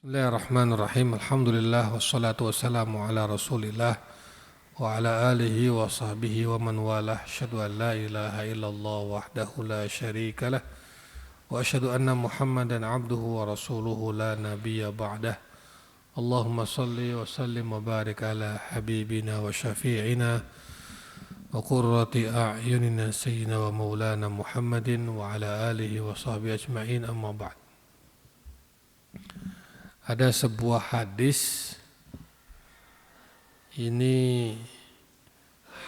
Bismillahirrahmanirrahim. Alhamdulillah wassalatu wassalamu ala Rasulillah wa ala alihi wa sahbihi wa man walah. Asyhadu an la ilaha illallah wahdahu la syarika lah wa asyhadu anna Muhammadan abduhu wa rasuluhu la nabiyya ba'dah. Allahumma salli wa sallim wa barik ala habibina wa syafi'ina wa qurrati a'yunina sayyidina wa maulana Muhammadin wa ala alihi wa sahbihi ajma'in, amma ba'd. Ada sebuah hadis, ini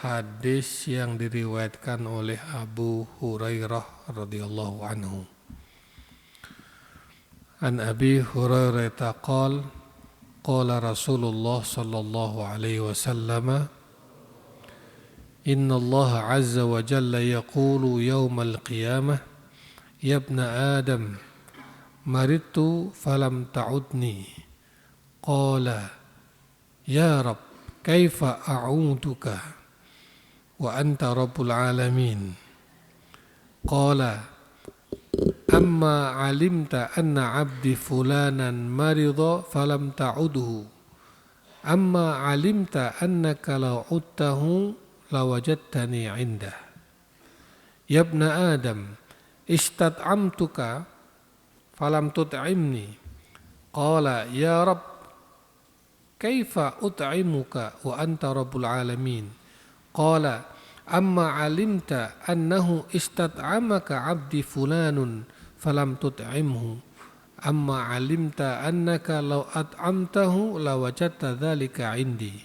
hadis yang diriwayatkan oleh Abu Hurairah radhiyallahu anhu. An Abi Hurairah qala qala Rasulullah sallallahu alaihi wasallam inna Allah azza wa jalla yaqulu yawmal qiyamah ya ibna Adam maritu falam ta'udni qala ya Rab kaifa a'uduka wa anta rabbul alamin qala amma alimta anna abdi fulanan marida falam ta'udhu amma alimta annaka law udtahu lawajadtani indah ya ibna Adam istad'amtuka falam tut'imni qala ya Rab kaifa ut'imuka wa anta rabbul alamin qala amma alimta annahu istad'amaka abdi fulanun falam tut'imhu amma alimta annaka law at'amtahu lawajadta dhalika indi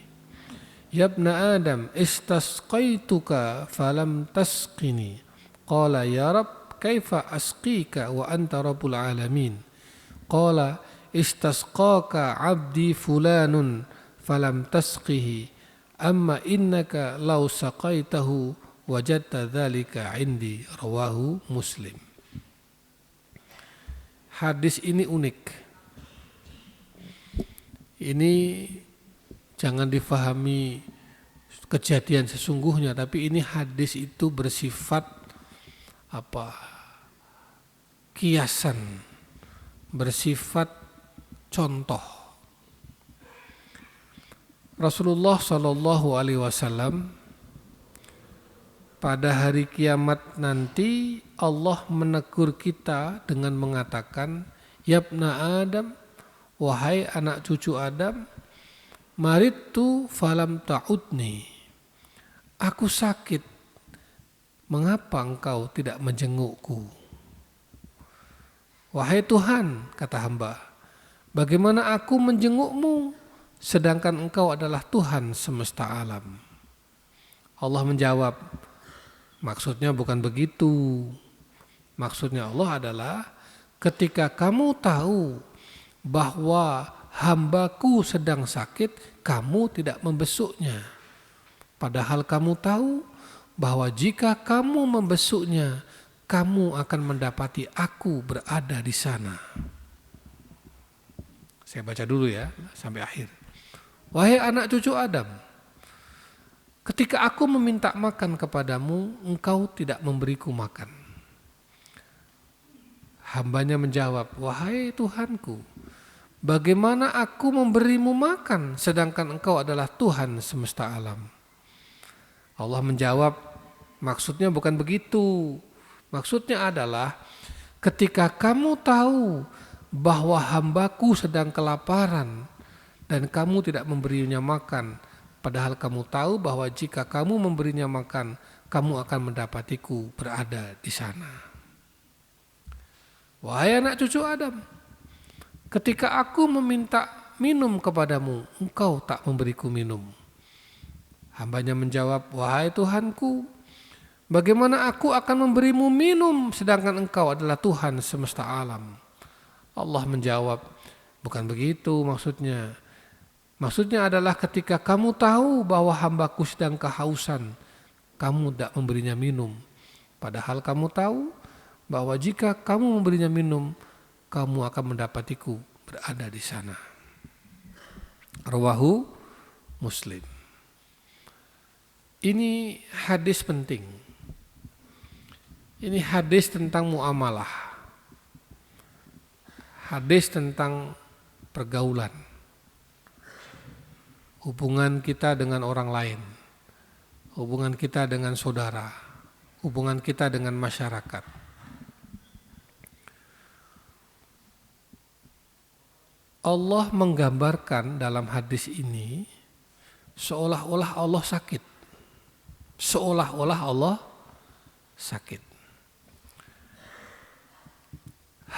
ya ibna Adam istasqaituka falam tasqini qala ya Rab kaifa asqika wa anta rabbul alamin qala istasqaka abdi fulanun falam tasqihi amma innaka law saqaitahu wajadta dhalika indi rawahu Muslim. Hadis ini unik. Ini jangan difahami kejadian sesungguhnya, tapi ini hadis itu bersifat kiasan, bersifat contoh. Rasulullah Shallallahu Alaihi Wasallam pada hari kiamat nanti Allah menegur kita dengan mengatakan, Yabna Adam, wahai anak cucu Adam, maritu falam ta'udni, aku sakit, mengapa engkau tidak menjengukku? Wahai Tuhan, kata hamba, bagaimana aku menjengukmu sedangkan engkau adalah Tuhan semesta alam? Allah menjawab, maksudnya bukan begitu. Maksudnya Allah adalah ketika kamu tahu bahwa hambaku sedang sakit, kamu tidak membesuknya. Padahal kamu tahu bahwa jika kamu membesuknya, kamu akan mendapati aku berada di sana. Saya baca dulu ya, sampai akhir. Wahai anak cucu Adam, ketika aku meminta makan kepadamu, engkau tidak memberiku makan. Hambanya menjawab, wahai Tuhanku, bagaimana aku memberimu makan sedangkan engkau adalah Tuhan semesta alam? Allah menjawab, maksudnya bukan begitu. Maksudnya adalah ketika kamu tahu bahwa hambaku sedang kelaparan dan kamu tidak memberinya makan, padahal kamu tahu bahwa jika kamu memberinya makan, kamu akan mendapatiku berada di sana. Wahai anak cucu Adam, ketika aku meminta minum kepadamu, engkau tak memberiku minum. Hambanya menjawab, wahai Tuhanku, bagaimana aku akan memberimu minum sedangkan engkau adalah Tuhan semesta alam? Allah menjawab, bukan begitu maksudnya. Maksudnya adalah ketika kamu tahu bahwa hambaku sedang kehausan, kamu tidak memberinya minum. Padahal kamu tahu bahwa jika kamu memberinya minum, kamu akan mendapatiku berada di sana. Rawahu Muslim. Ini hadis penting. Ini hadis tentang muamalah. Hadis tentang pergaulan, hubungan kita dengan orang lain, hubungan kita dengan saudara, hubungan kita dengan masyarakat. Allah menggambarkan dalam hadis ini seolah-olah Allah sakit. Seolah-olah Allah sakit.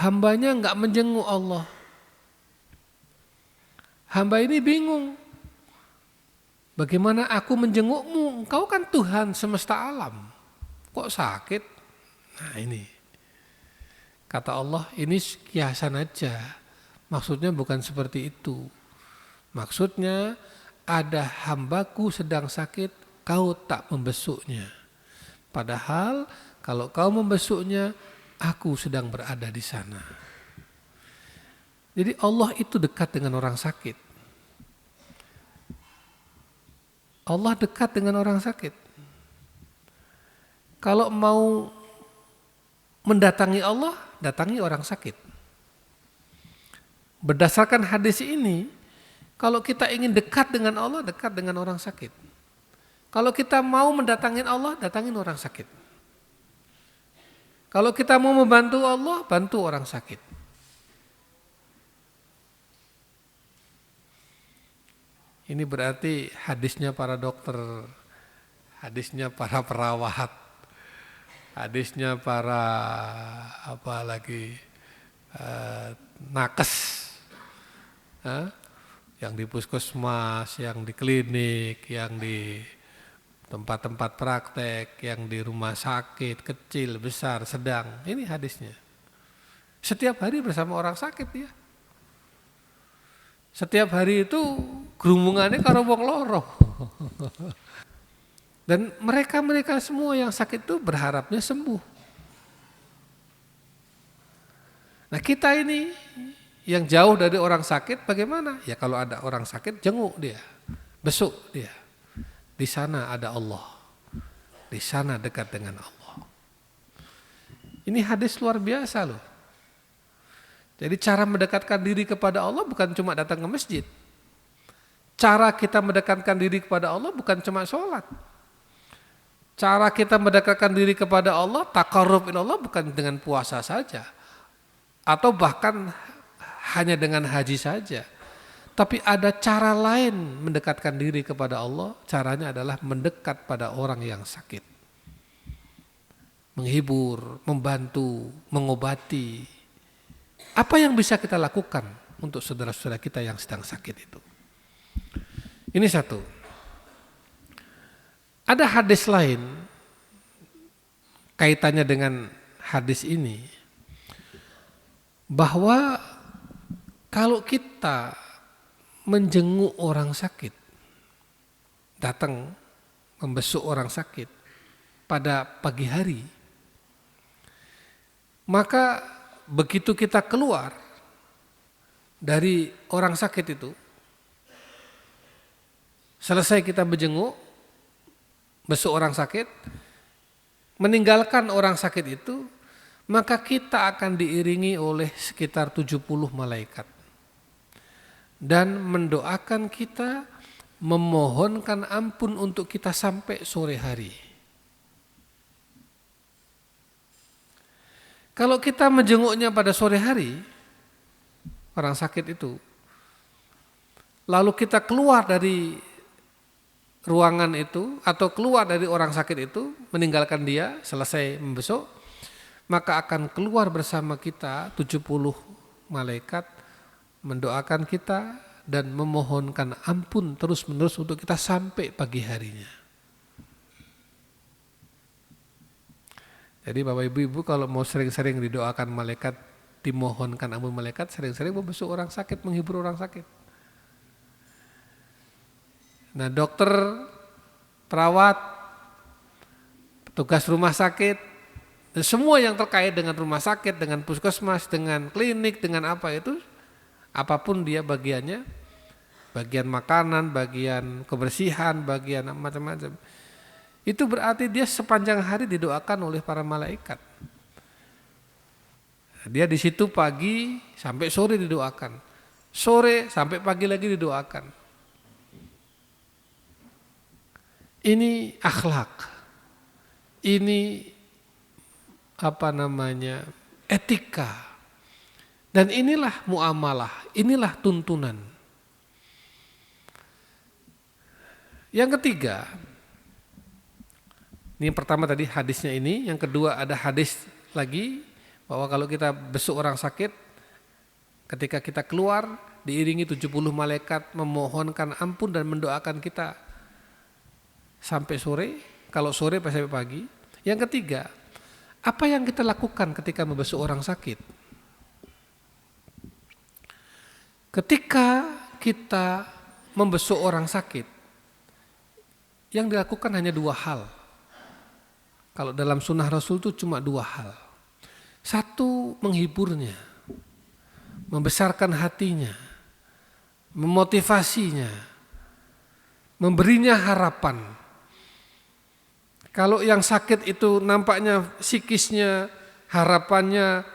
Hambanya enggak menjenguk Allah. Hamba ini bingung. Bagaimana aku menjengukmu? Engkau kan Tuhan semesta alam. Kok sakit? Nah ini. Kata Allah, ini kiasan aja. Maksudnya bukan seperti itu. Maksudnya ada hambaku sedang sakit, kau tak membesuknya. Padahal kalau kau membesuknya, aku sedang berada di sana. Jadi Allah itu dekat dengan orang sakit. Allah dekat dengan orang sakit. Kalau mau mendatangi Allah, datangi orang sakit. Berdasarkan hadis ini, kalau kita ingin dekat dengan Allah, dekat dengan orang sakit. Kalau kita mau mendatangin Allah, datangin orang sakit. Kalau kita mau membantu Allah, bantu orang sakit. Ini berarti hadisnya para dokter, hadisnya para perawat, hadisnya para nakes, yang di puskesmas, yang di klinik, yang di tempat-tempat praktek, yang di rumah sakit, kecil, besar, sedang. Ini hadisnya. Setiap hari bersama orang sakit ya. Setiap hari itu gerumungannya karo wong loro. Dan mereka semua yang sakit itu berharapnya sembuh. Nah kita ini yang jauh dari orang sakit bagaimana? Ya kalau ada orang sakit jenguk dia, besuk dia. Di sana ada Allah. Di sana dekat dengan Allah. Ini hadis luar biasa loh. Jadi cara mendekatkan diri kepada Allah bukan cuma datang ke masjid. Cara kita mendekatkan diri kepada Allah bukan cuma sholat. Cara kita mendekatkan diri kepada Allah, taqarrub ila Allah bukan dengan puasa saja. Atau bahkan hanya dengan haji saja. Tapi ada cara lain mendekatkan diri kepada Allah. Caranya adalah mendekat pada orang yang sakit. Menghibur, membantu, mengobati. Apa yang bisa kita lakukan untuk saudara-saudara kita yang sedang sakit itu? Ini satu. Ada hadis lain kaitannya dengan hadis ini. Bahwa kalau kita menjenguk orang sakit, datang membesuk orang sakit pada pagi hari, maka begitu kita keluar dari orang sakit itu, selesai kita menjenguk, besuk orang sakit, meninggalkan orang sakit itu, maka kita akan diiringi oleh sekitar 70 malaikat. Dan mendoakan kita, memohonkan ampun untuk kita sampai sore hari. Kalau kita menjenguknya pada sore hari, orang sakit itu, lalu kita keluar dari ruangan itu atau keluar dari orang sakit itu, meninggalkan dia, selesai membesuk, maka akan keluar bersama kita 70 malaikat mendoakan kita dan memohonkan ampun terus-menerus untuk kita sampai pagi harinya. Jadi Bapak Ibu kalau mau sering-sering didoakan malaikat, dimohonkan ampun malaikat, sering-sering membesuk orang sakit, menghibur orang sakit. Nah dokter, perawat, petugas rumah sakit, dan semua yang terkait dengan rumah sakit, dengan puskesmas, dengan klinik, dengan apa itu, apapun dia bagiannya, bagian makanan, bagian kebersihan, bagian macam-macam. Itu berarti dia sepanjang hari didoakan oleh para malaikat. Dia di situ pagi sampai sore didoakan. sore sampai pagi lagi didoakan. Ini akhlak, ini etika, dan inilah muamalah, inilah tuntunan. Yang ketiga, ini yang pertama tadi hadisnya ini, yang kedua ada hadis lagi bahwa kalau kita besuk orang sakit, ketika kita keluar diiringi 70 malaikat memohonkan ampun dan mendoakan kita sampai sore, kalau sore sampai pagi. Yang ketiga, apa yang kita lakukan ketika membesuk orang sakit? Ketika kita membesuk orang sakit, yang dilakukan hanya 2 hal. Kalau dalam sunnah Rasul itu cuma 2 hal. Satu, menghiburnya, membesarkan hatinya, memotivasinya, memberinya harapan. Kalau yang sakit itu nampaknya psikisnya, harapannya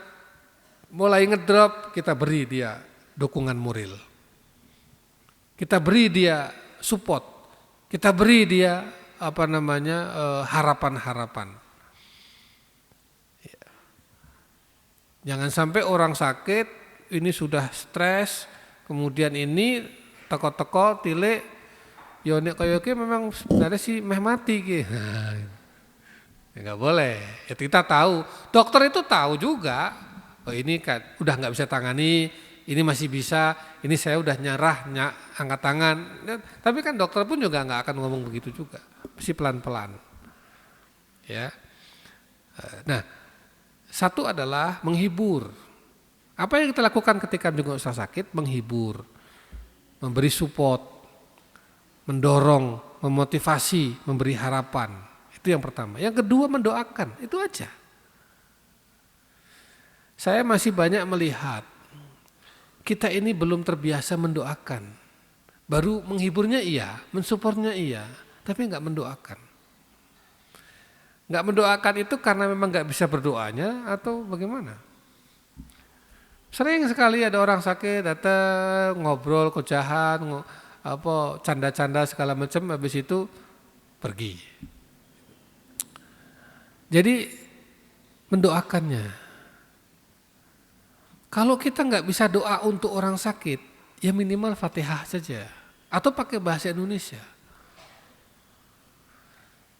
mulai ngedrop, kita beri dia dukungan moral. Kita beri dia support. Kita beri dia harapan-harapan. Jangan sampai orang sakit ini sudah stres, kemudian ini teko-teko tilik, ya nek kaya iki memang sebenarnya sih meh mati ki. Ya enggak boleh. Ya kita tahu, dokter itu tahu juga. Oh ini kan udah enggak bisa tangani, ini masih bisa, ini saya udah nyerah, angkat tangan. Tapi kan dokter pun juga enggak akan ngomong begitu juga. Mesti pelan-pelan. Ya. Nah, satu adalah menghibur. Apa yang kita lakukan ketika menjenguk orang sakit? Menghibur, memberi support, mendorong, memotivasi, memberi harapan. Itu yang pertama. Yang kedua mendoakan, itu aja. Saya masih banyak melihat kita ini belum terbiasa mendoakan. Baru menghiburnya iya, mensupportnya iya, tapi enggak mendoakan. Enggak mendoakan itu karena memang enggak bisa berdoanya atau bagaimana? Sering sekali ada orang sakit datang ngobrol, kocahan, canda-canda segala macam, habis itu pergi. Jadi mendoakannya. Kalau kita nggak bisa doa untuk orang sakit, ya minimal Fatihah saja, atau pakai bahasa Indonesia.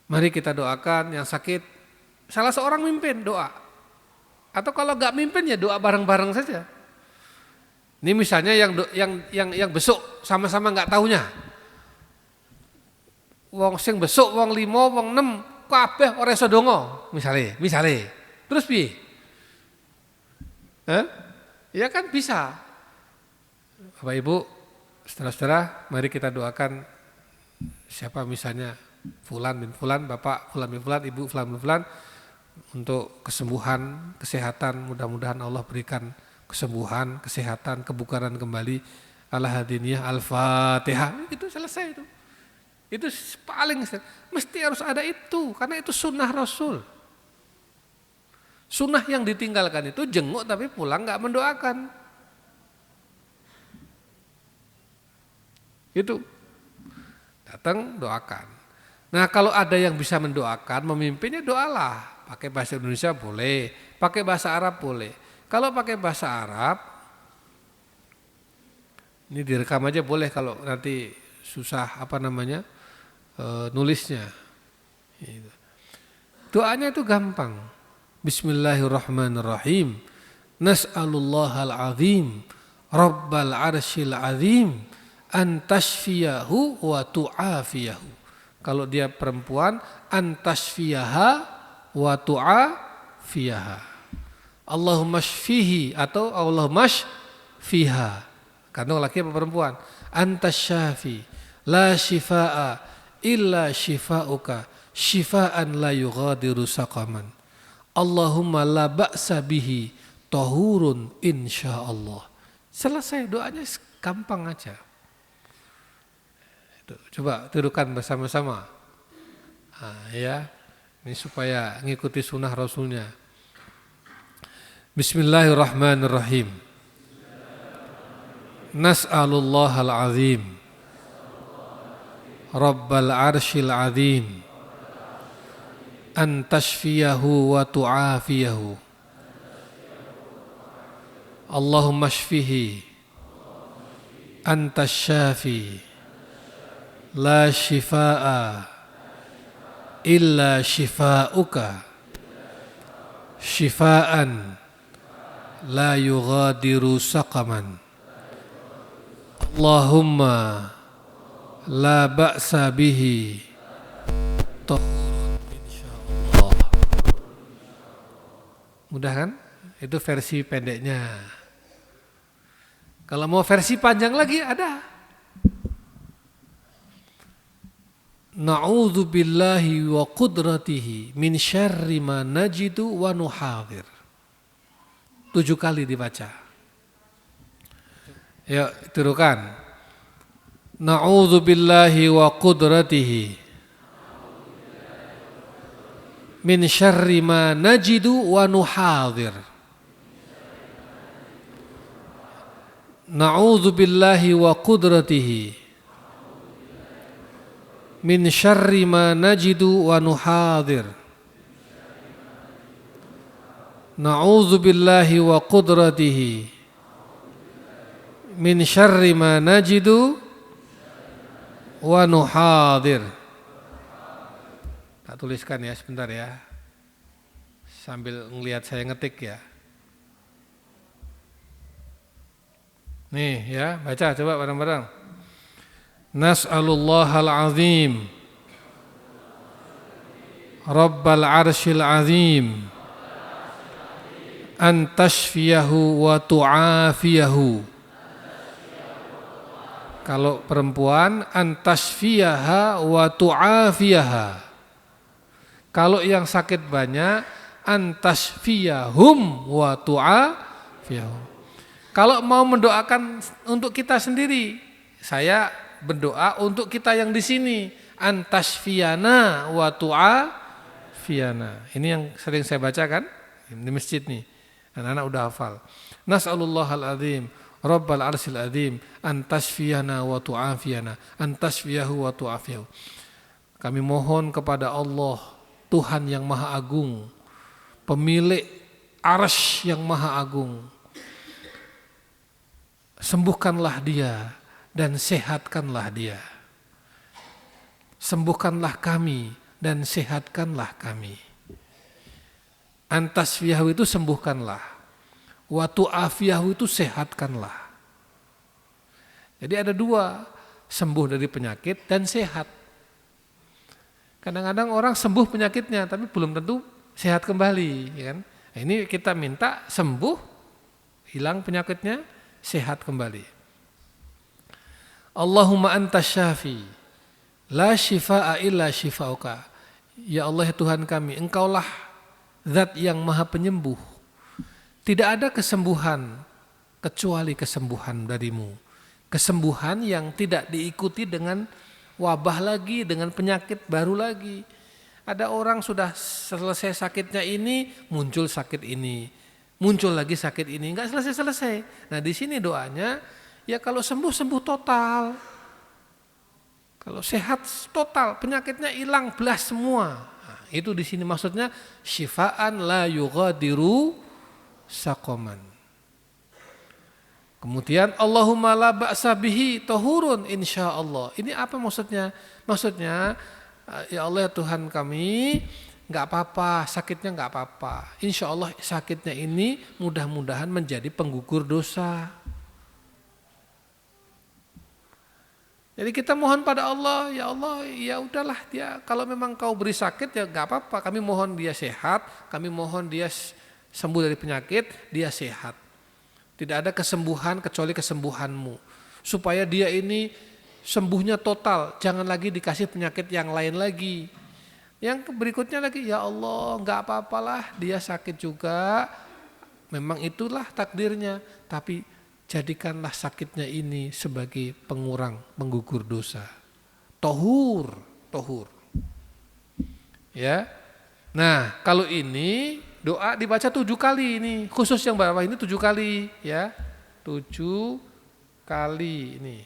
Mari kita doakan yang sakit. Salah seorang mimpin doa, atau kalau nggak mimpin ya doa bareng-bareng saja. Ini misalnya yang besuk sama-sama nggak tahunya. Wong sing besuk, wong 5, wong 6, kabeh ora iso donga, misale. Terus piye? Ya kan bisa. Bapak Ibu, saudara-saudara, mari kita doakan siapa misalnya Fulan bin Fulan, Bapak Fulan bin Fulan, Ibu Fulan bin Fulan untuk kesembuhan, kesehatan, mudah-mudahan Allah berikan kesembuhan, kesehatan, kebugaran kembali. Al-Hadiniyah, Al-Fatihah, itu selesai itu. Itu paling mesti harus ada itu, karena itu sunnah Rasul. Sunnah yang ditinggalkan itu jenguk tapi pulang nggak mendoakan. Itu datang doakan. Nah kalau ada yang bisa mendoakan, memimpinnya doalah. Pakai bahasa Indonesia boleh, pakai bahasa Arab boleh. Kalau pakai bahasa Arab, ini direkam aja boleh kalau nanti susah nulisnya. Doanya itu gampang. Bismillahirrahmanirrahim. Nas'alullahal azim, Rabbal arsyil azim, antashfiyahu wa tu'afiyahu. Kalau dia perempuan, antashfiyaha wa tu'afiyaha. Allahumma shfihi atau Allahumma shfiha. Kandung laki apa perempuan? Antas syafi, la shifaa illa shifauka, shifaan la yughadiru saqaman. Allahumma la ba'sa bihi tahurun insyaallah. Selesai doanya gampang aja. Coba tuduhkan bersama-sama. Ya, ini supaya ngikuti sunnah Rasulnya. Bismillahirrahmanirrahim. Nas'alullahal azim Rabbal arshil azim an tashfiyahu wa tu'afiyahu. Allahumma shfihi anta syafi la shifaa illa shifauka shifaan la yughadiru saqaman. Allahumma la ba'sa bihi tahurun insyaallah. Mudah kan? Itu versi pendeknya. Kalau mau versi panjang lagi ada. Na'udzu billahi wa qudratihi min syarri ma najidu wa nuhadir. 7 kali dibaca. Yuk, tirukan. Na'udzu billahi wa qudratihi min syarri ma najidu wa nuhadir. Na'udzu billahi wa qudratihi min syarri ma najidu wa nuhadir. Na'udzu billahi wa qudratihi min syarri ma najidu wa nuhadir. Tak tuliskan ya sebentar ya, sambil ngelihat saya ngetik ya. Nih ya, baca coba bareng-bareng. Nas'alullahal azim Rabbal arshil azim an tashfiyahu wa tu'afiyahu. Kalau perempuan an tashfiyaha wa tu'afiyaha. Kalau yang sakit banyak an tashfiyahum wa tu'afiyahum. Kalau mau mendoakan untuk kita sendiri, saya berdoa untuk kita yang di sini, antashfiyana wa tu'afiyana. Ini yang sering saya bacakan di masjid nih. Anak-anak udah hafal. Nas'alullahal azim Rabbal arshil azim antashfiyana wa tu'afiyana. Antashfiyahu wa tu'afiyahu. Kami mohon kepada Allah, Tuhan yang Maha Agung, pemilik arsy yang Maha Agung, sembuhkanlah dia dan sehatkanlah dia. Sembuhkanlah kami dan sehatkanlah kami. Antasfiyahu itu sembuhkanlah. Wa tu'afiyahu itu sehatkanlah. Jadi ada 2, sembuh dari penyakit dan sehat. Kadang-kadang orang sembuh penyakitnya tapi belum tentu sehat kembali, ya kan? Nah, ini kita minta sembuh, hilang penyakitnya, sehat kembali. Allahumma antas syafi la shifaa illa shifauka. Ya Allah ya Tuhan kami, Engkaulah zat yang maha penyembuh. Tidak ada kesembuhan kecuali kesembuhan darimu. Kesembuhan yang tidak diikuti dengan wabah lagi, dengan penyakit baru lagi. Ada orang sudah selesai sakitnya ini, muncul sakit ini. Muncul lagi sakit ini, enggak selesai-selesai. Nah di sini doanya, ya kalau sembuh total. Kalau sehat total, penyakitnya hilang belas semua. Nah, itu di sini maksudnya syifaan la yughadiru saqaman. Kemudian Allahumma la ba'sa bihi tahurun insyaallah. Ini apa maksudnya? Maksudnya ya Allah ya Tuhan kami, enggak apa-apa, sakitnya enggak apa-apa. Insyaallah sakitnya ini mudah-mudahan menjadi penggugur dosa. Jadi kita mohon pada Allah, ya Allah, ya udahlah dia kalau memang kau beri sakit ya enggak apa-apa. Kami mohon dia sehat, kami mohon dia sembuh dari penyakit, dia sehat. Tidak ada kesembuhan kecuali kesembuhanmu. Supaya dia ini sembuhnya total, jangan lagi dikasih penyakit yang lain lagi. Yang berikutnya lagi, ya Allah enggak apa-apalah dia sakit juga, memang itulah takdirnya. Tapi jadikanlah sakitnya ini sebagai pengurang, penggugur dosa. Tohur. Ya. Nah, kalau ini doa dibaca 7 kali ini, khusus yang bawah ini 7 kali, ya. 7 sekali ini.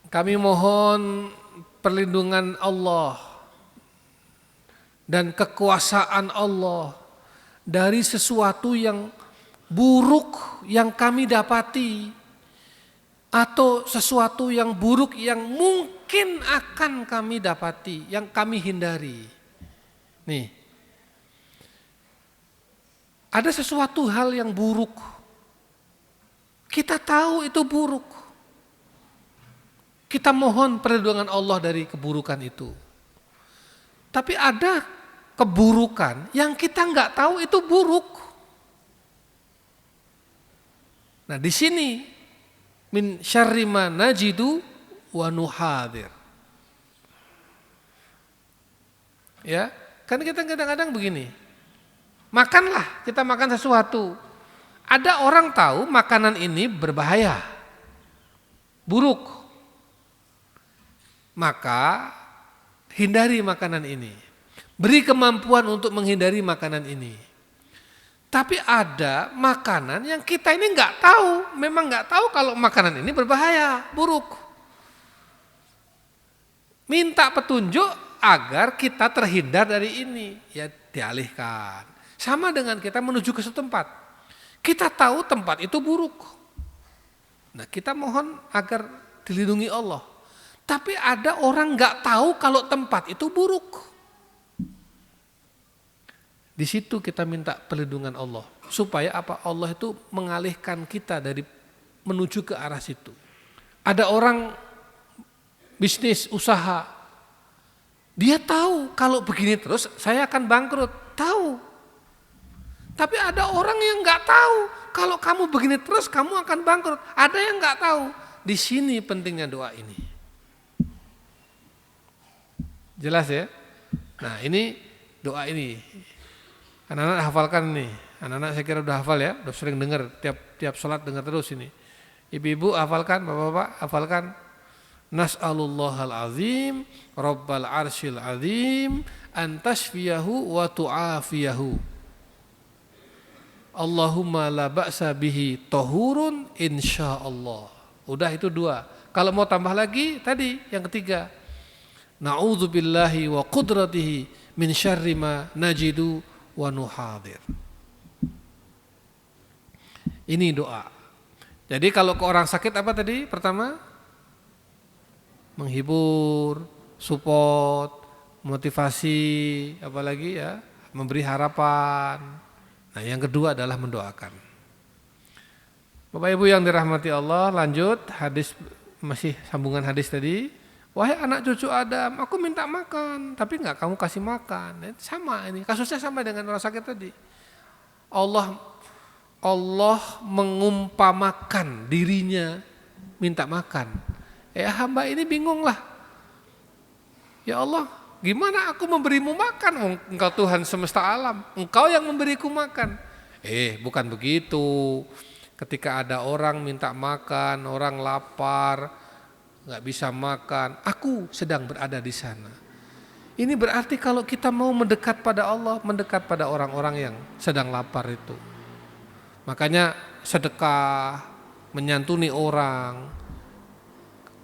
Kami mohon perlindungan Allah dan kekuasaan Allah dari sesuatu yang buruk yang kami dapati atau sesuatu yang buruk yang mungkin akan kami dapati, yang kami hindari. Nih, ada sesuatu hal yang buruk. Kita tahu itu buruk. Kita mohon perlindungan Allah dari keburukan itu. Tapi ada keburukan yang kita nggak tahu itu buruk. Nah di sini min syarri ma najidu wa nuhadir. Ya, kan kita kadang-kadang begini. Makanlah, kita makan sesuatu. Ada orang tahu makanan ini berbahaya, buruk. Maka hindari makanan ini. Beri kemampuan untuk menghindari makanan ini. Tapi ada makanan yang kita ini nggak tahu, memang nggak tahu kalau makanan ini berbahaya, buruk. Minta petunjuk agar kita terhindar dari ini, ya dialihkan. Sama dengan kita menuju ke suatu tempat. Kita tahu tempat itu buruk. Nah kita mohon agar dilindungi Allah. Tapi ada orang nggak tahu kalau tempat itu buruk. Di situ kita minta perlindungan Allah. Supaya apa? Allah itu mengalihkan kita dari menuju ke arah situ. Ada orang bisnis, usaha. Dia tahu kalau begini terus saya akan bangkrut. Tahu. Tapi ada orang yang nggak tahu kalau kamu begini terus kamu akan bangkrut. Ada yang nggak tahu. Di sini pentingnya doa ini. Jelas ya? Nah ini doa ini. Anak-anak hafalkan nih. Anak-anak saya kira udah hafal ya. Udah sering dengar. Tiap sholat dengar terus ini. Ibu-ibu hafalkan, bapak-bapak hafalkan. Nas'alullahal azim, rabbal arsyil azim, antashfiyahu wa tu'afiyahu. Allahumma la ba'sa bihi tahurun insyaallah. Udah itu dua. Kalau mau tambah lagi tadi yang ketiga. Na'udzubillahi wa qudratihi min syarri ma najidu wa nuhadir. Ini doa. Jadi kalau ke orang sakit apa tadi? Pertama, menghibur, support, motivasi, apalagi ya, memberi harapan. Nah, yang kedua adalah mendoakan. Bapak Ibu yang dirahmati Allah, lanjut hadis, masih sambungan hadis tadi. Wahai anak cucu Adam, aku minta makan, tapi enggak kamu kasih makan. Sama ini, kasusnya sama dengan orang sakit tadi. Allah mengumpamakan dirinya minta makan. Hamba ini bingung lah. Ya Allah, gimana aku memberimu makan? Engkau Tuhan semesta alam, Engkau yang memberiku makan. Bukan begitu. Ketika ada orang minta makan, orang lapar, nggak bisa makan, aku sedang berada di sana. Ini berarti kalau kita mau mendekat pada Allah, mendekat pada orang-orang yang sedang lapar itu. Makanya sedekah, menyantuni orang,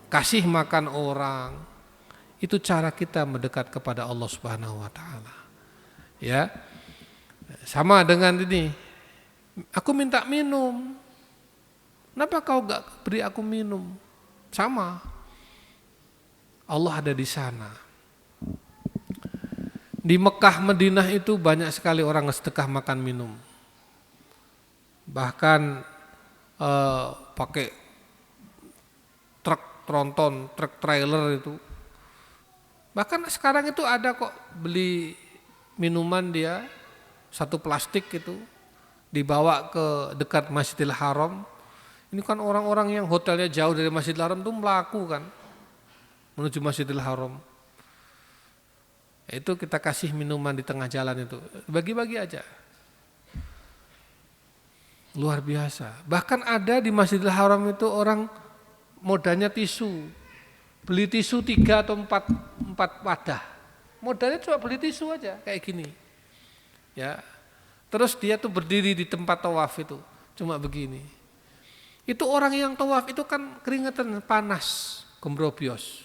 kasih makan orang, itu cara kita mendekat kepada Allah Subhanahu wa taala. Ya. Sama dengan ini. Aku minta minum. Kenapa kau enggak beri aku minum? Sama. Allah ada di sana. Di Mekah, Madinah itu banyak sekali orang sedekah makan minum. Bahkan pakai truk tronton, truk trailer itu. Bahkan sekarang itu ada kok beli minuman dia satu plastik itu dibawa ke dekat Masjidil Haram. Ini kan orang-orang yang hotelnya jauh dari Masjidil Haram itu melaku kan menuju Masjidil Haram. Itu kita kasih minuman di tengah jalan itu, bagi-bagi aja. Luar biasa. Bahkan ada di Masjidil Haram itu orang modalnya tisu. Beli tisu 3 atau 4 wadah. Modalnya cuma beli tisu aja kayak gini. Ya. Terus dia tuh berdiri di tempat tawaf itu, cuma begini. Itu orang yang tawaf itu kan keringetan, panas, gembrobios.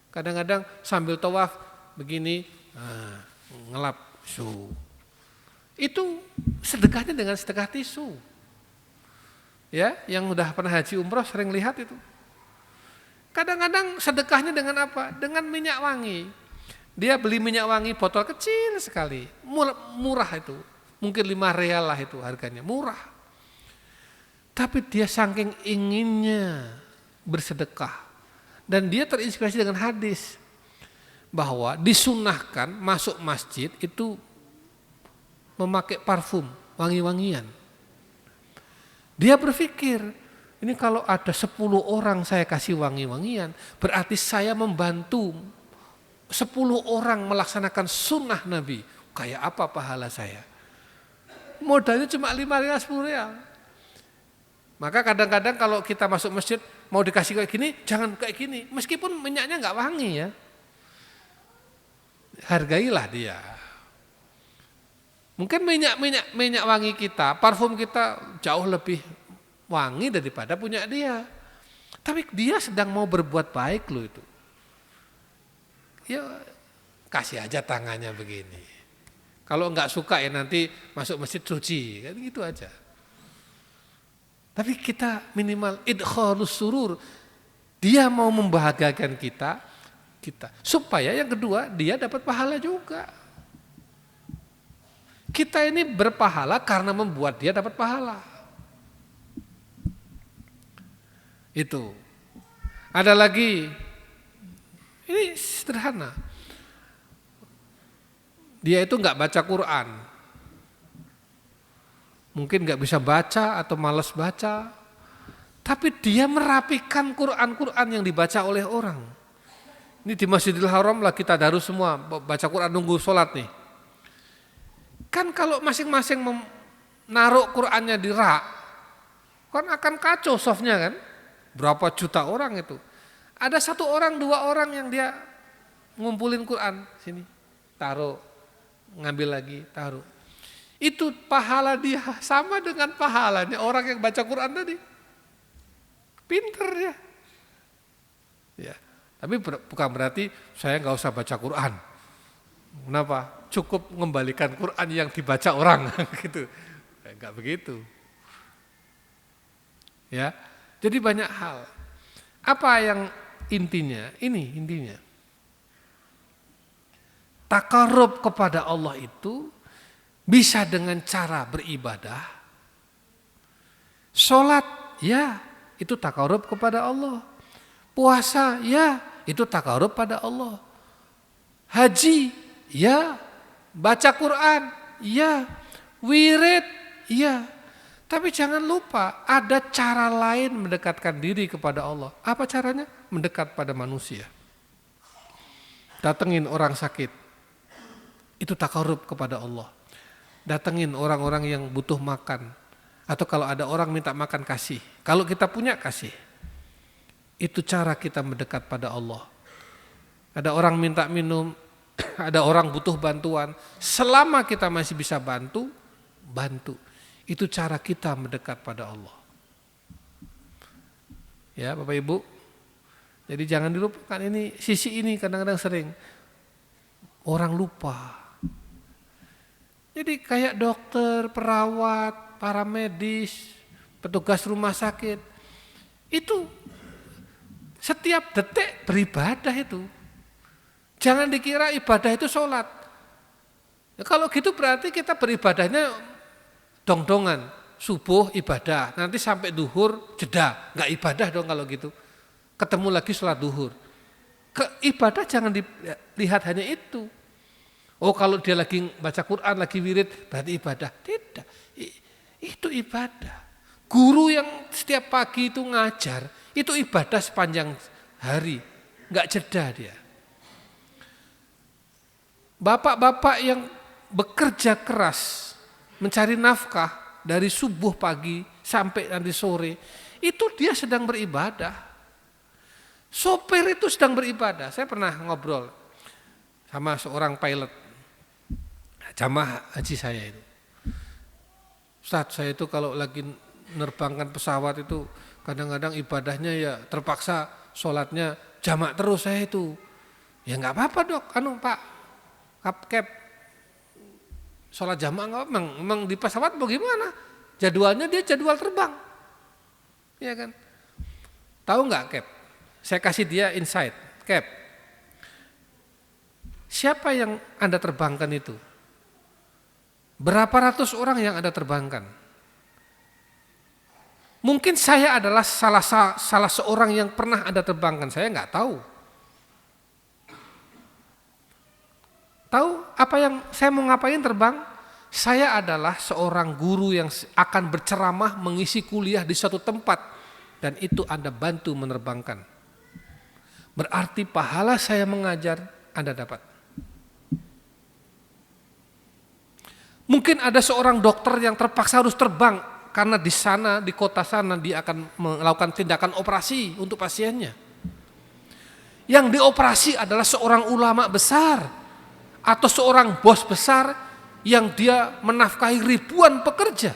Kadang-kadang sambil tawaf begini, ngelap tisu. Itu sedekahnya dengan sedekah tisu. Ya, yang udah pernah haji umroh sering lihat itu. Kadang-kadang sedekahnya dengan apa? Dengan minyak wangi. Dia beli minyak wangi botol kecil sekali, murah itu. Mungkin 5 real lah itu harganya, murah. Tapi dia saking inginnya bersedekah. Dan dia terinspirasi dengan hadis. Bahwa disunahkan masuk masjid itu memakai parfum, wangi-wangian. Dia berpikir, ini kalau ada 10 orang saya kasih wangi-wangian, berarti saya membantu 10 orang melaksanakan sunnah Nabi. Kayak apa pahala saya? Modalnya cuma 5 real, 10 real. Maka kadang-kadang kalau kita masuk masjid mau dikasih kayak gini, jangan kayak gini. Meskipun minyaknya nggak wangi ya, hargailah dia. Mungkin minyak wangi kita, parfum kita jauh lebih wangi daripada punya dia. Tapi dia sedang mau berbuat baik loh itu. Ya kasih aja tangannya begini. Kalau nggak suka ya nanti masuk masjid cuci, kan gitu aja. Tapi kita minimal idkhalus surur. Dia mau membahagiakan kita. Supaya yang kedua dia dapat pahala juga. Kita ini berpahala karena membuat dia dapat pahala. Itu. Ada lagi. Ini sederhana. Dia itu nggak baca Quran. Mungkin nggak bisa baca atau malas baca. Tapi dia merapikan Quran yang dibaca oleh orang. Ini di Masjidil Haram lah kita tadarus semua baca Quran nunggu sholat nih. Kan kalau masing-masing menaruh Qurannya di rak, kan akan kacau softnya kan. Berapa juta orang itu. Ada 1 orang, 2 orang yang dia ngumpulin Quran sini, taruh, ngambil lagi, taruh. Itu pahala dia sama dengan pahalanya orang yang baca Quran tadi. Pinter ya. Ya. Tapi bukan berarti saya nggak usah baca Quran. Kenapa? Cukup mengembalikan Quran yang dibaca orang gitu. Enggak begitu. Ya. Jadi banyak hal. Apa yang intinya? Ini intinya. Takarub kepada Allah itu bisa dengan cara beribadah. Sholat, ya itu takarub kepada Allah. Puasa, ya itu takarub pada Allah. Haji, ya. Baca Quran, ya. Wirid, ya. Tapi jangan lupa ada cara lain mendekatkan diri kepada Allah. Apa caranya? Mendekat pada manusia. Datengin orang sakit, itu takarub kepada Allah. Datengin orang-orang yang butuh makan. Atau kalau ada orang minta makan, kasih. Kalau kita punya, kasih. Itu cara kita mendekat pada Allah. Ada orang minta minum, ada orang butuh bantuan. Selama kita masih bisa bantu, bantu. Itu cara kita mendekat pada Allah. Ya Bapak Ibu. Jadi jangan dilupakan ini, sisi ini kadang-kadang sering orang lupa. Jadi kayak dokter, perawat, para medis, petugas rumah sakit, itu setiap detik beribadah itu. Jangan dikira ibadah itu sholat. Ya, kalau gitu berarti kita beribadahnya dong-dongan, subuh ibadah, nanti sampai duhur jeda, nggak ibadah dong kalau gitu. Ketemu lagi sholat duhur. Ibadah jangan dilihat hanya itu. Oh kalau dia lagi baca Quran, lagi wirid, berarti ibadah. Tidak, itu ibadah. Guru yang setiap pagi itu ngajar, itu ibadah sepanjang hari, nggak jeda dia. Bapak-bapak yang bekerja keras, mencari nafkah dari subuh pagi sampai nanti sore, itu dia sedang beribadah. Sopir itu sedang beribadah. Saya pernah ngobrol sama seorang pilot, jamaah haji saya itu. Ustaz, saya itu kalau lagi menerbangkan pesawat itu Kadang-kadang ibadahnya ya terpaksa sholatnya jamak terus saya itu. Ya nggak apa-apa dok, Pak, Kap, sholat jamak nggak apa, memang di pesawat bagaimana? Jadwalnya dia jadwal terbang, ya kan? Tahu nggak Cap? Saya kasih dia insight, Cap. Siapa yang Anda terbangkan itu? Berapa ratus orang yang Anda terbangkan? Mungkin saya adalah salah seorang yang pernah Anda terbangkan, saya nggak tahu. Tahu apa yang saya mau ngapain terbang? Saya adalah seorang guru yang akan berceramah mengisi kuliah di suatu tempat dan itu Anda bantu menerbangkan. Berarti pahala saya mengajar Anda dapat. Mungkin ada seorang dokter yang terpaksa harus terbang karena di sana, di kota sana dia akan melakukan tindakan operasi untuk pasiennya. Yang dioperasi adalah seorang ulama besar atau seorang bos besar yang dia menafkahi ribuan pekerja.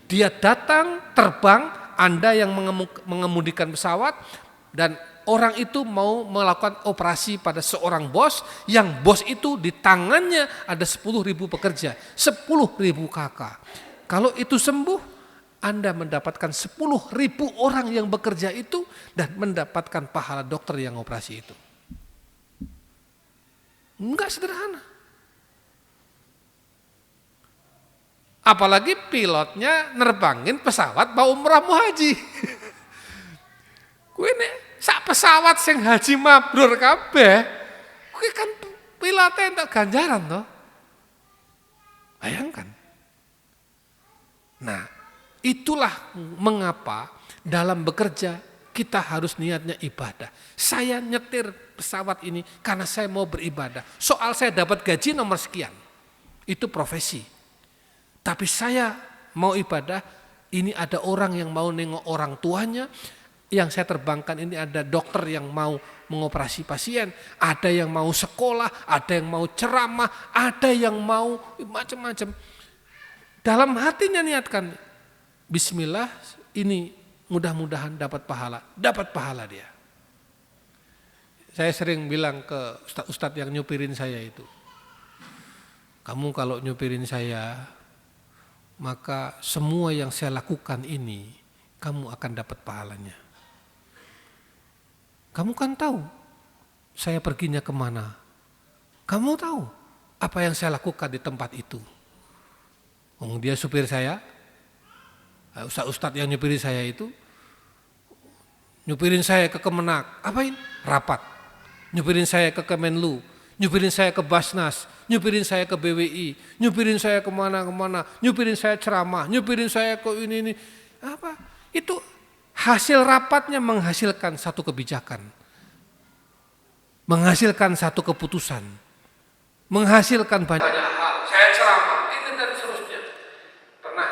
Dia datang, terbang, Anda yang mengemudikan pesawat dan orang itu mau melakukan operasi pada seorang bos, yang bos itu di tangannya ada 10.000 pekerja, 10.000 kakak. Kalau itu sembuh, Anda mendapatkan 10.000 orang yang bekerja itu dan mendapatkan pahala dokter yang operasi itu. Enggak sederhana. Apalagi pilotnya nerbangin pesawat mau umrah mau haji. Kuwi nek sak pesawat sing haji mabrur kabeh, kuwi kan pilotnya entuk ganjaran toh. Bayangkan. Nah, itulah mengapa dalam bekerja kita harus niatnya ibadah. Saya nyetir pesawat ini karena saya mau beribadah. Soal saya dapat gaji nomor sekian, itu profesi. Tapi saya mau ibadah, ini ada orang yang mau nengok orang tuanya, yang saya terbangkan ini ada dokter yang mau mengoperasi pasien, ada yang mau sekolah, ada yang mau ceramah, ada yang mau macam-macam. Dalam hatinya niatkan, bismillah ini mudah-mudahan dapat pahala dia. Saya sering bilang ke ustadz yang nyupirin saya itu, kamu kalau nyupirin saya, maka semua yang saya lakukan ini, kamu akan dapat pahalanya. Kamu kan tahu saya perginya kemana. Kamu tahu apa yang saya lakukan di tempat itu. Dia supir saya, ustadz yang nyupirin saya itu, nyupirin saya ke Kemenak, apain? Rapat. Nyupirin saya ke Kemenlu, nyupirin saya ke Basnas, nyupirin saya ke BWI, nyupirin saya kemana-kemana, nyupirin saya ceramah, nyupirin saya ke ini. Apa? Itu hasil rapatnya menghasilkan satu kebijakan, menghasilkan satu keputusan, menghasilkan banyak hal. Saya ceramah, ini dan seterusnya. Pernah,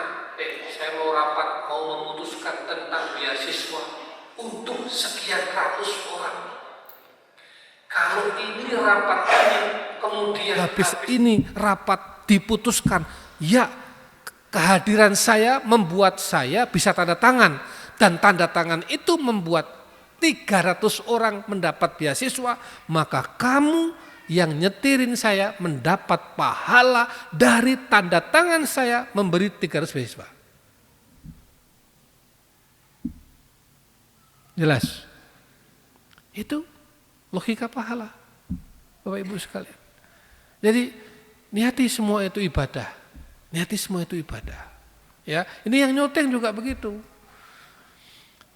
saya mau rapat, mau memutuskan tentang beasiswa untuk sekian ratus orang. Kalau ini rapat ini kemudian habis ini rapat diputuskan, ya kehadiran saya membuat saya bisa tanda tangan. Dan tanda tangan itu membuat 300 orang mendapat beasiswa, maka kamu yang nyetirin saya mendapat pahala dari tanda tangan saya memberi 300 beasiswa. Jelas? Itu logika pahala, Bapak Ibu sekalian. Jadi niati semua itu ibadah, niati semua itu ibadah. Ya, ini yang nyoteng juga begitu.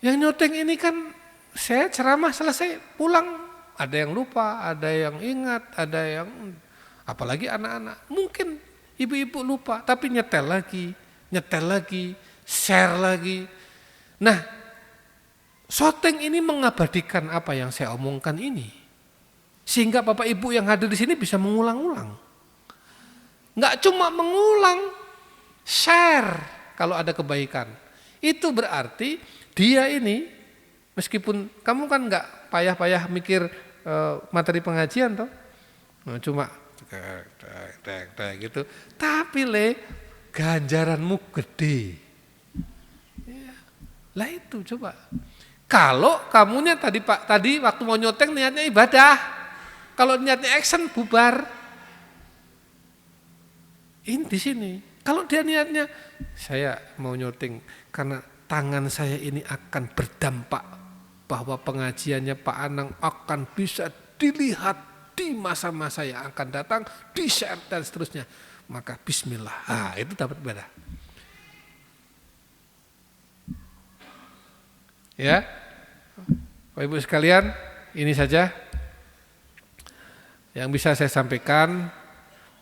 Yang nyoteng ini kan saya ceramah selesai pulang, ada yang lupa, ada yang ingat, ada yang apalagi anak-anak. Mungkin ibu-ibu lupa tapi nyetel lagi, share lagi. Nah, syuting ini mengabadikan apa yang saya omongkan ini. Sehingga Bapak Ibu yang hadir di sini bisa mengulang-ulang. Enggak cuma mengulang, share kalau ada kebaikan. Itu berarti dia ini, meskipun kamu kan enggak payah-payah mikir materi pengajian toh, cuma gitu, tapi ganjaranmu gede. Ya. Lah itu coba. Kalau kamunya tadi Pak, tadi waktu mau nyoteng niatnya ibadah. Kalau niatnya action bubar. Ini di sini. Kalau dia niatnya saya mau nyoteng karena tangan saya ini akan berdampak bahwa pengajiannya Pak Anang akan bisa dilihat di masa-masa yang akan datang, di-share dan seterusnya. Maka bismillah. Itu dapat ibadah. Ya. Bapak Ibu sekalian, ini saja yang bisa saya sampaikan.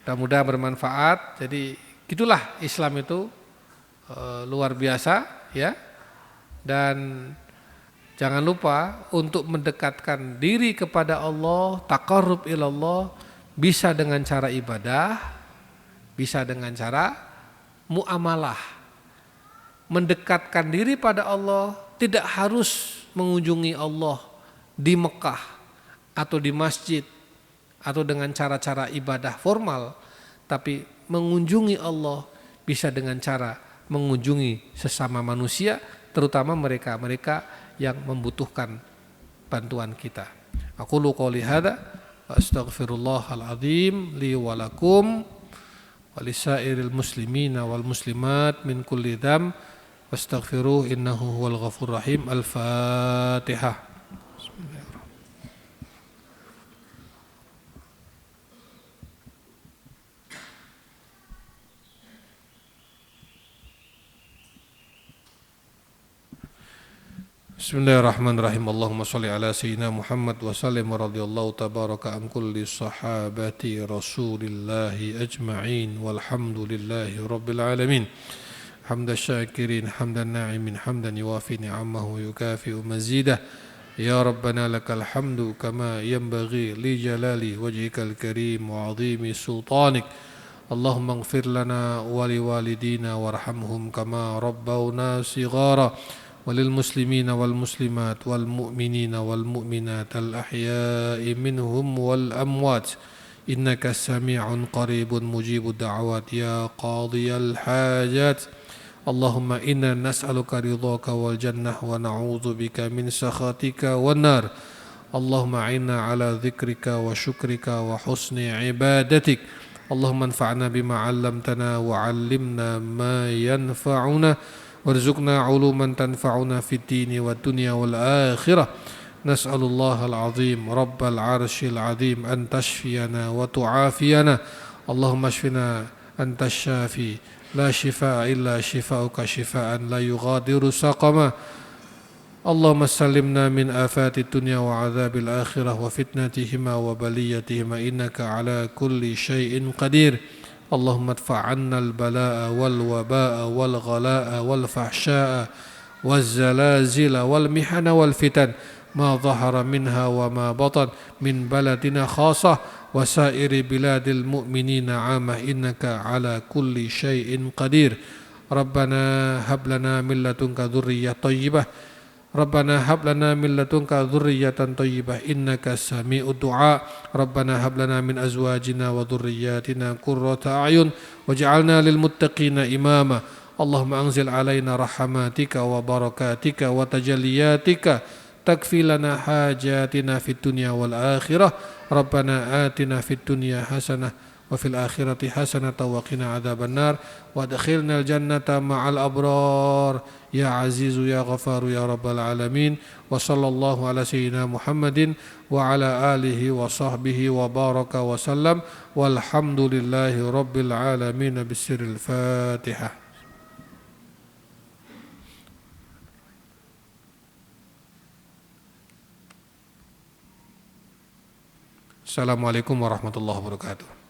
Mudah-mudahan bermanfaat. Jadi gitulah Islam itu luar biasa ya. Dan jangan lupa untuk mendekatkan diri kepada Allah, taqarrub ilallah, bisa dengan cara ibadah, bisa dengan cara muamalah. Mendekatkan diri pada Allah tidak harus mengunjungi Allah di Mekah atau di masjid atau dengan cara-cara ibadah formal, tapi mengunjungi Allah bisa dengan cara mengunjungi sesama manusia, terutama mereka-mereka yang membutuhkan bantuan kita. Aqulu qouli hadza wa astaghfirullahal azim li wa lakum wa lisairil muslimina wal muslimat min kulli dzamb wastaghfiruhu innahu huwal ghafurur rahim. Al-Fatihah. Bismillahirrahmanirrahim. Allahumma shalli ala sayyidina Muhammad wa sallim wa radhiyallahu tabaraka an kulli sahabati Rasulillahi ajma'in walhamdulillahi rabbil alamin. حمد الشاكرين حمد الناعمين حمدا يوافي نعمه ويكافئ مزيده يا ربنا لك الحمد كما ينبغي لجلال وجهك الكريم وعظيم سلطانك اللهم اغفر لنا ولوالدينا وارحمهم كما ربونا صغارا وللمسلمين والمسلمات والمؤمنين والمؤمنات الأحياء منهم والأموات إنك سميع قريب مجيب الدعوات يا قاضي الحاجات اللهم إنا نسألك رضاك والجنة ونعوذ بك من سخطك والنار اللهم أعنا على ذكرك وشكرك وحسن عبادتك اللهم انفعنا بما علمتنا وعلمنا ما ينفعنا وارزقنا علوما تنفعنا في الدين والدنيا والآخرة نسأل الله العظيم رب العرش العظيم أن تشفينا وتعافينا اللهم اشفنا أنت الشافي لا شفاء إلا شفاؤك شفاء لا يغادر سقما اللهم سلمنا من آفات الدنيا وعذاب الآخرة وفتنتهما وبليتهما إنك على كل شيء قدير اللهم ادفع عنا البلاء والوباء والغلاء والفحشاء والزلازل والمحن والفتن ما ظهر منها وما بطن من بلدنا خاصة وسائر بلاد المؤمنين عامة إنك على كل شيء قدير ربنا هب لنا من لدنك ذرية طيبة ربنا هب لنا من لدنك ذرية طيبة إنك سميع الدعاء ربنا هب لنا من أزواجنا وذرياتنا قرة أعين واجعلنا للمتقين إماما اللهم أنزل علينا رحماتك وبركاتك وتجلياتك تكفي لنا حاجاتنا في الدنيا والآخرة ربنا آتنا في الدنيا حسنة وفي الآخرة حسنة وقنا عذاب النار وادخلنا الجنة مع الأبرار يا عزيز يا غفار يا رب العالمين وصلى الله على سيدنا محمد وعلى آله وصحبه وبارك وسلم والحمد لله رب العالمين بسر الفاتحة. Assalamualaikum warahmatullahi wabarakatuh.